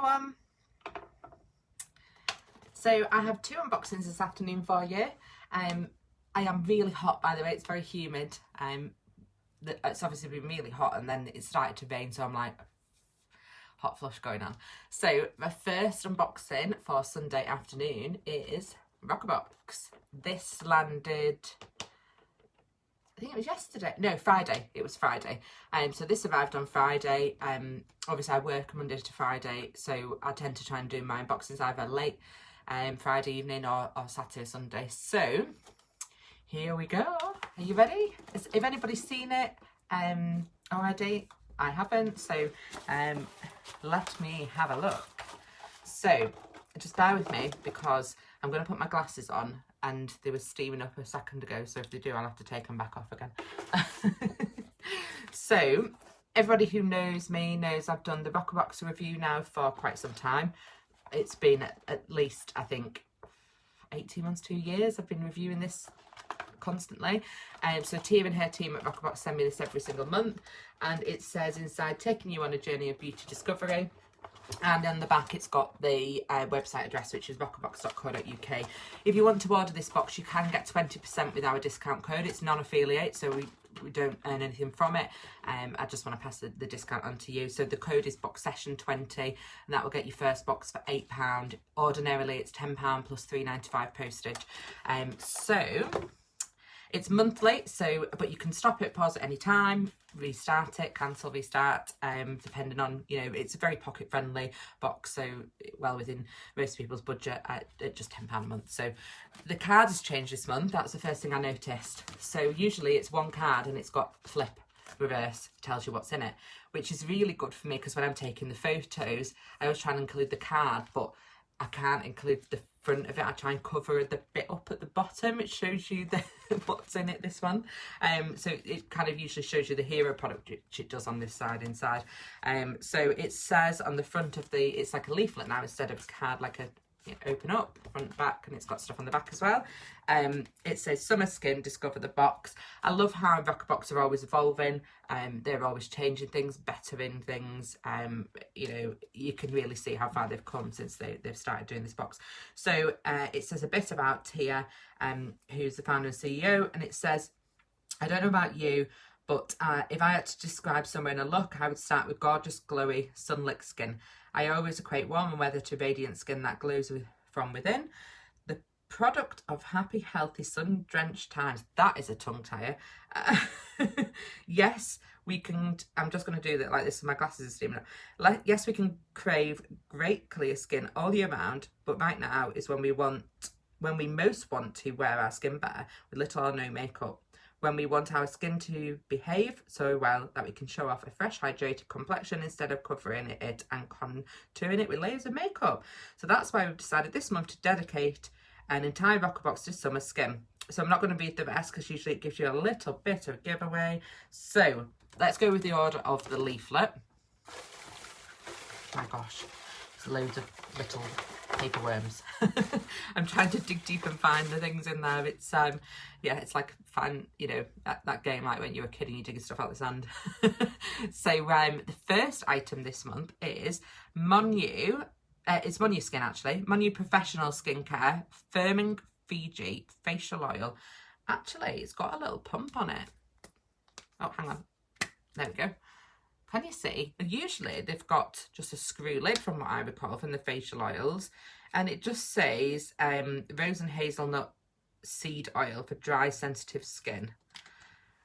everyone. So I have 2 unboxings this afternoon for you. I am really hot, by the way. It's very humid. It's obviously been really hot and then it started to rain, so I'm like hot flush going on. So my first unboxing for Sunday afternoon is Roccabox. This landed, I think it was yesterday. No, Friday. It was Friday. So this arrived on Friday. Obviously I work Monday to Friday, so I tend to try and do my unboxings either late Friday evening or Saturday, Sunday. So here we go. Are you ready? If anybody's seen it already, I haven't. So let me have a look. So just bear with me because I'm going to put my glasses on and they were steaming up a second ago. So if they do, I'll have to take them back off again. So everybody who knows me knows I've done the Roccabox review now for quite some time. It's been at least, I think, 18 months, 2 years. I've been reviewing this constantly. So Tia and her team at Roccabox send me this every single month. And it says inside, taking you on a journey of beauty discovery. And on the back it's got the website address, which is roccabox.co.uk. If you want to order this box, you can get 20% with our discount code. It's non-affiliate, so we don't earn anything from it. I just want to pass the discount on to you. So the code is BoXession20 and that will get your first box for £8. Ordinarily it's £10 plus £3.95 postage. So it's monthly, so but you can stop it, pause at any time, restart it, cancel, restart, depending on, you know, it's a very pocket friendly box, so well within most people's budget at just £10 a month. So the card has changed this month. That's the first thing I noticed. So usually it's one card and it's got flip, reverse, tells you what's in it, which is really good for me because when I'm taking the photos, I always try and include the card, but I can't include the front of it. I try and cover the bit up at the bottom. It shows you what's in it, this one. So it kind of usually shows you the hero product, which it does on this side inside. So it says on the front of it's like a leaflet now instead of a card, like a open up, front, back, and it's got stuff on the back as well. It says Summer Skin, discover the box. I love how Roccabox are always evolving. They're always changing things, bettering things. You know, you can really see how far they've come since they've started doing this box. So it says a bit about Tia, who's the founder and CEO, and it says, I don't know about you, but if I had to describe somewhere in a look, I would start with gorgeous, glowy, sunlit skin. I always equate warm weather to radiant skin that glows from within. The product of happy, healthy, sun-drenched times. That is a tongue tire. Yes, we can. I'm just going to do that like this. So my glasses are steaming up. Yes, we can crave great clear skin all year round, but right now is when we most want to wear our skin bare with little or no makeup. When we want our skin to behave so well that we can show off a fresh, hydrated complexion instead of covering it and contouring it with layers of makeup. So that's why we've decided this month to dedicate an entire Roccabox to summer skin. So I'm not going to read the rest because usually it gives you a little bit of giveaway. So let's go with the order of the leaflet. My gosh, there's loads of little paper worms. I'm trying to dig deep and find the things in there. It's yeah, it's like fun, you know, that game like when you were a kid and you digging stuff out of the sand. So the first item this month is Monu. It's Monu Skin actually. Monu Professional Skincare Firming Fiji Facial Oil. Actually, it's got a little pump on it. Oh, hang on. There we go. Can you see? Usually they've got just a screw lid from what I recall from the facial oils. And it just says rose and hazelnut seed oil for dry, sensitive skin.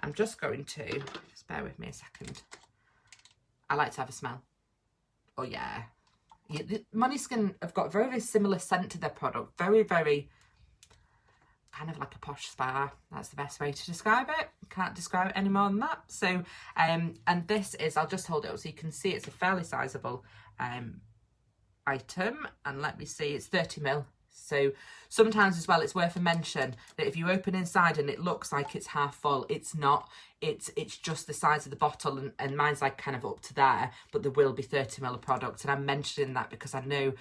I'm just going to, just bear with me a second. I like to have a smell. Oh yeah. Monu Skin have got very, very similar scent to their product. Very, very kind of like a posh spa. That's the best way to describe it. Can't describe it any more than that. So and this is, I'll just hold it up so you can see it's a fairly sizable item, and let me see, it's 30ml. So sometimes as well, it's worth a mention that if you open inside and it looks like it's half full, it's not. It's just the size of the bottle, and mine's like kind of up to there, but there will be 30ml of product. And I'm mentioning that because I know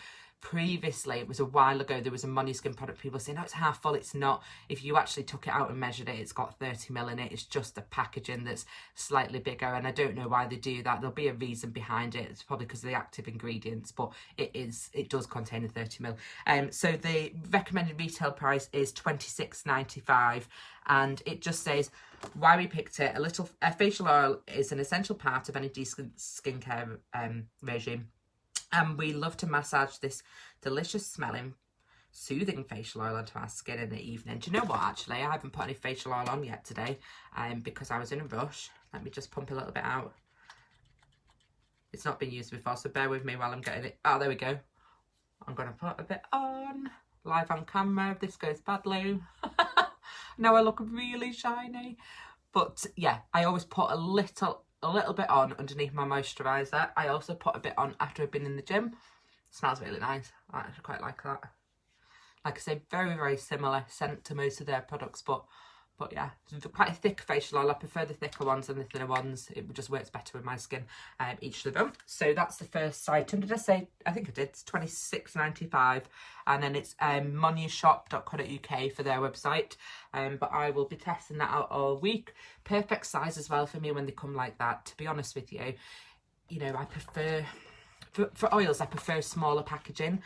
Previously, it was a while ago, there was a Moniskin product, people saying, no, it's half full. It's not. If you actually took it out and measured it, it's got 30ml in it. It's just the packaging that's slightly bigger, and I don't know why they do that. There'll be a reason behind it. It's probably because of the active ingredients, but it does contain a 30ml. So the recommended retail price is £26.95, and it just says why we picked it. A facial oil is an essential part of any decent skincare regime. And we love to massage this delicious smelling, soothing facial oil onto our skin in the evening. Do you know what, actually? I haven't put any facial oil on yet today because I was in a rush. Let me just pump a little bit out. It's not been used before, so bear with me while I'm getting it. Oh, there we go. I'm going to put a bit on. Live on camera. If this goes badly. Now I look really shiny. But yeah, I always put a little bit on underneath my moisturiser. I also put a bit on after I've been in the gym. It smells really nice. I actually quite like that. Like I say, very, very similar scent to most of their products, but yeah, it's quite a thick facial oil. I prefer the thicker ones than the thinner ones. It just works better with my skin, each of them. So that's the first item. Did I say? I think I did. It's £26.95, and then it's moneyshop.co.uk for their website. But I will be testing that out all week. Perfect size as well for me when they come like that. To be honest with you, you know, I prefer. For oils, I prefer smaller packaging,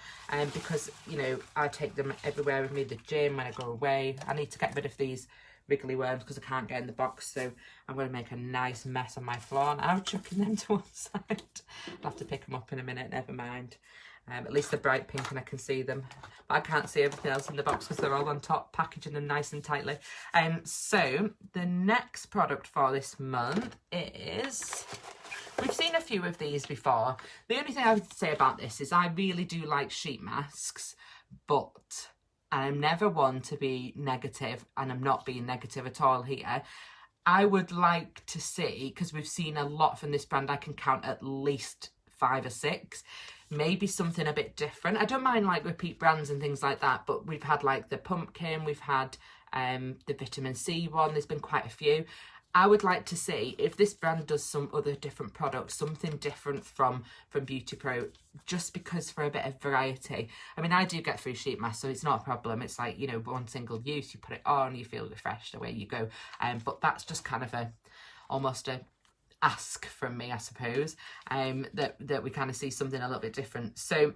because, you know, I take them everywhere with me, the gym, when I go away. I need to get rid of these wriggly worms because I can't get in the box, so I'm going to make a nice mess on my floor now, chucking them to one side. I'll have to pick them up in a minute, never mind. At least they're bright pink and I can see them. But I can't see everything else in the box because they're all on top, packaging them nice and tightly. So the next product for this month is... We've seen a few of these before. The only thing I would say about this is I really do like sheet masks, but I'm never one to be negative, and I'm not being negative at all here. I would like to see, because we've seen a lot from this brand, I can count at least 5 or 6, maybe something a bit different. I don't mind like repeat brands and things like that, but we've had like the pumpkin, we've had the vitamin C one, there's been quite a few. I would like to see if this brand does some other different products, something different from Beauty Pro, just because for a bit of variety. I mean, I do get through sheet masks, so it's not a problem. It's like, you know, one single use, you put it on, you feel refreshed, away you go. But that's just kind of almost a ask from me, I suppose, that we kind of see something a little bit different. So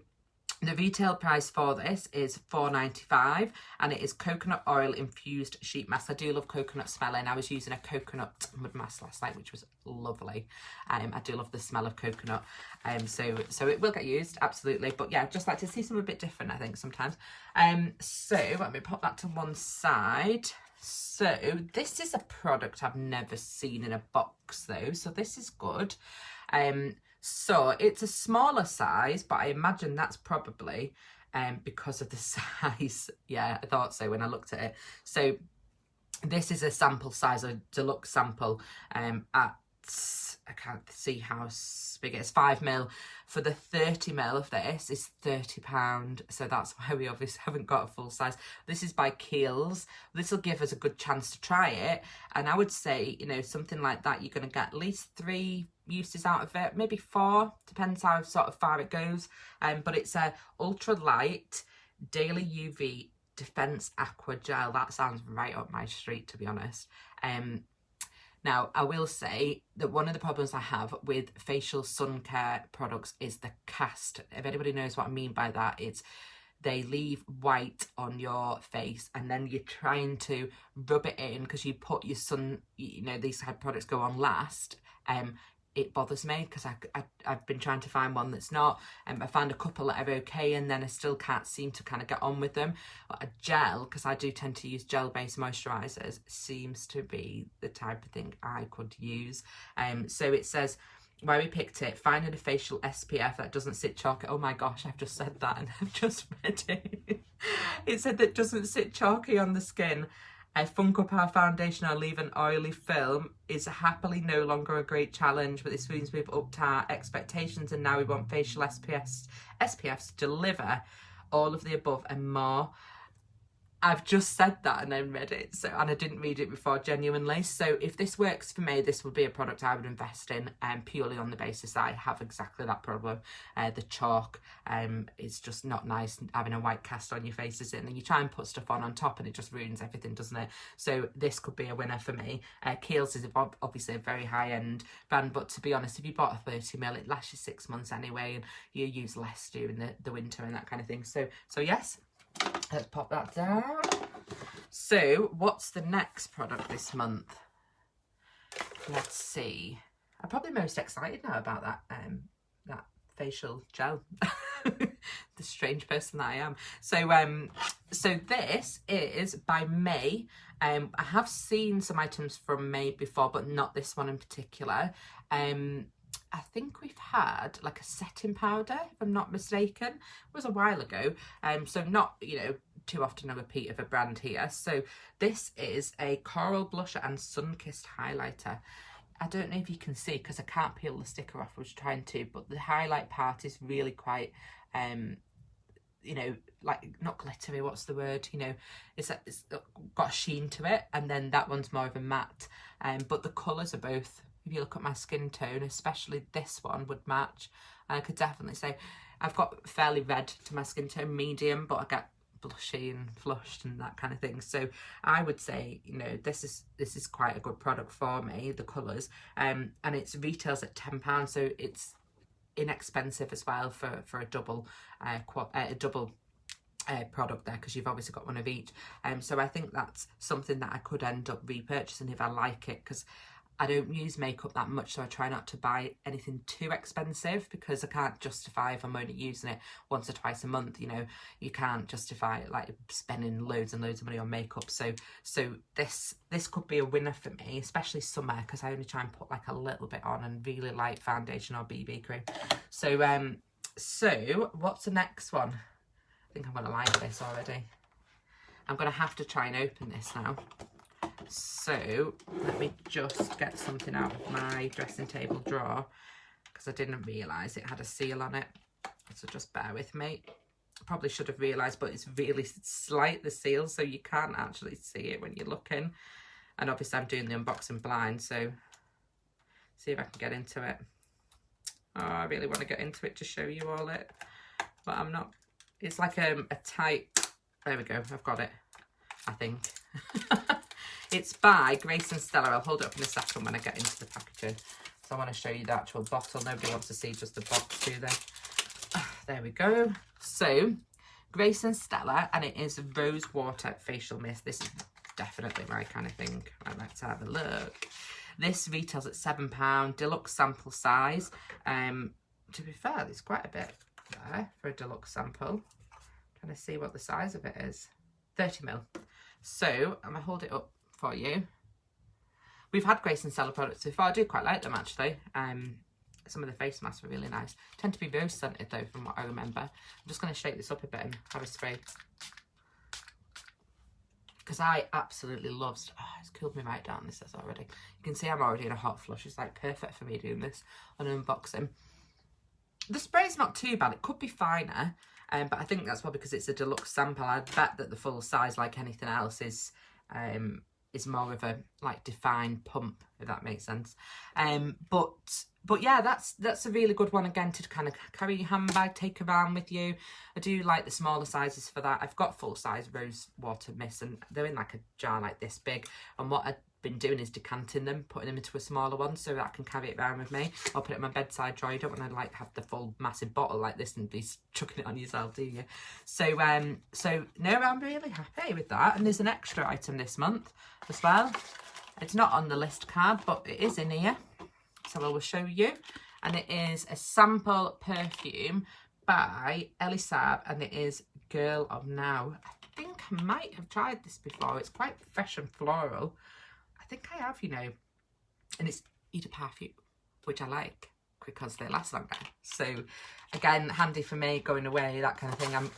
the retail price for this is £4.95, and it is coconut oil infused sheet mask. I do love coconut smelling. I was using a coconut mud mask last night, which was lovely. I do love the smell of coconut. So it will get used, absolutely. But yeah, I'd just like to see something a bit different, I think, sometimes. So let me pop that to one side. So this is a product I've never seen in a box though, so this is good. So it's a smaller size, but I imagine that's probably because of the size. Yeah, I thought so when I looked at it. So this is a sample size, a deluxe sample at, I can't see how big it is, 5ml. For the 30ml of this is £30. So that's why we obviously haven't got a full size. This is by Kiehl's. This will give us a good chance to try it. And I would say, you know, something like that, you're going to get at least 3 uses out of it, maybe 4, depends how sort of far it goes. But it's a ultra light daily UV defense aqua gel. That sounds right up my street, to be honest. Now, I will say that one of the problems I have with facial sun care products is the cast. If anybody knows what I mean by that, it's they leave white on your face, and then you're trying to rub it in because you put your sun, you know, these type of products go on last. It bothers me because I've been trying to find one that's not. I found a couple that are okay, and then I still can't seem to kind of get on with them. But a gel, because I do tend to use gel-based moisturisers, seems to be the type of thing I could use. So it says, where we picked it, finding a facial SPF that doesn't sit chalky. Oh my gosh, I've just said that and I've just read it. It said that doesn't sit chalky on the skin. Funk up our foundation or leave an oily film is happily no longer a great challenge, but this means we've upped our expectations and now we want facial SPFs to deliver all of the above and more. I've just said that and then read it, so, and I didn't read it before, genuinely. So if this works for me, this would be a product I would invest in, purely on the basis that I have exactly that problem. The chalk is just not nice having a white cast on your face, is it? And then you try and put stuff on top and it just ruins everything, doesn't it? So this could be a winner for me. Kiehl's is obviously a very high-end brand, but to be honest, if you bought a 30ml, it lasts you 6 months anyway, and you use less during the winter and that kind of thing. So yes. Let's pop that down. So, what's the next product this month? Let's see. I'm probably most excited now about that facial gel. The strange person that I am. So this is by May. I have seen some items from May before, but not this one in particular. I think we've had like a setting powder, if I'm not mistaken. It was a while ago, so not, you know, too often a repeat of a brand here. So this is a coral blusher and sun-kissed highlighter. I don't know if you can see because I can't peel the sticker off. I was trying to, but the highlight part is really quite, you know, like not glittery, what's the word, you know, it's got a sheen to it, and then that one's more of a matte, but the colours are both, if you look at my skin tone, especially this one would match. I could definitely say I've got fairly red to my skin tone, medium, but I get blushy and flushed and that kind of thing. So I would say, you know, this is quite a good product for me, the colours, and it retails at £10, so it's inexpensive as well for a double product there, because you've obviously got one of each. So I think that's something that I could end up repurchasing if I like it, because I don't use makeup that much, so I try not to buy anything too expensive, because I can't justify, if I'm only using it once or twice a month, you know, you can't justify like spending loads and loads of money on makeup. So this could be a winner for me, especially summer, because I only try and put like a little bit on and really light foundation or BB cream. So what's the next one? I think I'm gonna like this already. I'm gonna have to try and open this now. So let me just get something out of my dressing table drawer, because I didn't realise it had a seal on it, so just bear with me. Probably should have realised, but it's really slight, the seal, so you can't actually see it when you're looking. And obviously I'm doing the unboxing blind, so see if I can get into it. Oh, I really want to get into it to show you all it, but I'm not. It's like a tight, there we go, I've got it, I think. It's by Grace and Stella. I'll hold it up in a second when I get into the packaging. So I want to show you the actual bottle. Nobody wants to see just the box, do they? There we go. So, Grace and Stella, and it is Rose Water Facial Mist. This is definitely my kind of thing. I'd like to have a look. This retails at £7, deluxe sample size. To be fair, there's quite a bit there for a deluxe sample. I'm trying to see what the size of it is. 30ml. So, I'm going to hold it up for you. We've had Grace and Stella products before. I do quite like them, actually. Some of the face masks are really nice. Tend to be rose scented though, from what I remember. I'm just going to shake this up a bit and have a spray, because I absolutely love, oh, it's cooled me right down, this is already. You can see I'm already in a hot flush. It's like perfect for me doing this on an unboxing. The spray's not too bad. It could be finer, but I think that's probably because it's a deluxe sample. I'd bet that the full size, like anything else, is more of a like defined pump, if that makes sense. But yeah, that's a really good one, again, to kind of carry your handbag, take around with you. I do like the smaller sizes for that. I've got full size rose water mists, and they're in like a jar like this big, and what I've been doing is decanting them, putting them into a smaller one so that I can carry it around with me. I'll put it in my bedside drawer. You don't want to like have the full massive bottle like this and be chucking it on yourself, do you? So no, I'm really happy with that. And there's an extra item this month as well. It's not on the list card, but it is in here, so I will show you. And it is a sample perfume by Ellie Saab, and it is Girl of Now. I think I might have tried this before. It's quite fresh and floral. I think I have, you know, and it's Eau de Parfum, which I like because they last longer. So again, handy for me going away, that kind of thing.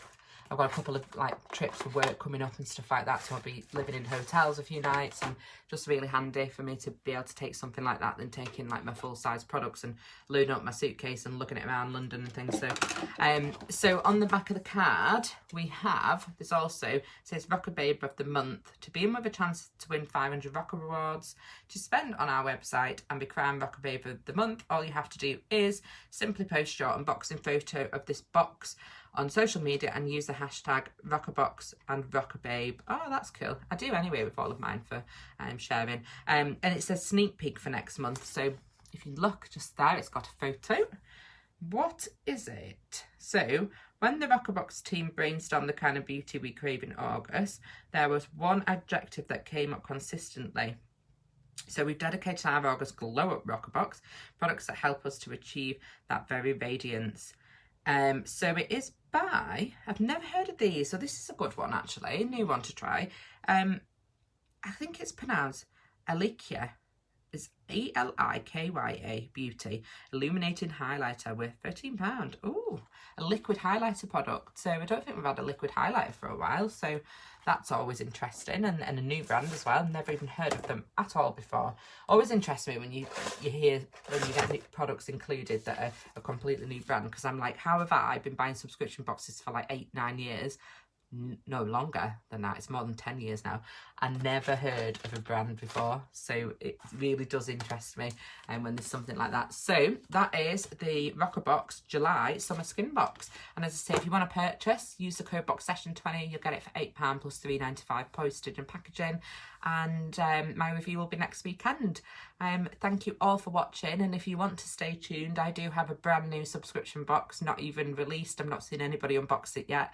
I've got a couple of like trips for work coming up and stuff like that, so I'll be living in hotels a few nights, and just really handy for me to be able to take something like that than taking like my full-size products and loading up my suitcase and looking at around London and things. So on the back of the card we have, this also says Roccababe of the Month, to be in with a chance to win 500 Rocca rewards to spend on our website and be crowned Roccababe of the Month. All you have to do is simply post your unboxing photo of this box on social media and use the hashtag Roccabox and Roccababe. Oh, that's cool. I do anyway with all of mine for sharing. And it says sneak peek for next month. So if you look just there, it's got a photo. What is it? So when the Roccabox team brainstormed the kind of beauty we crave in August, there was one adjective that came up consistently. So we've dedicated our August Glow Up Roccabox, products that help us to achieve that very radiance. So it is by, I've never heard of these, so this is a good one actually, a new one to try. I think it's pronounced Elikya. It's Elikya Beauty Illuminating Highlighter with £13. Oh, a liquid highlighter product. So I don't think we've had a liquid highlighter for a while, so that's always interesting, and a new brand as well. Never even heard of them at all before. Always interests me when you hear, when you get new products included that are a completely new brand, because I'm like, how have I been buying subscription boxes for like 8-9 years? No, longer than that, it's more than 10 years now, and never heard of a brand before. So it really does interest me when there's something like that. So that is the Roccabox July Summer Skin Box, and as I say, if you want to purchase, use the code BoXession20, you'll get it for £8 plus £3.95 postage and packaging, and my review will be next weekend. Thank you all for watching, and if you want to stay tuned, I do have a brand new subscription box, not even released. I'm not seeing anybody unbox it yet.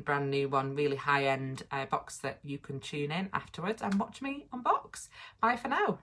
Brand new one, really high-end box that you can tune in afterwards and watch me unbox. Bye for now.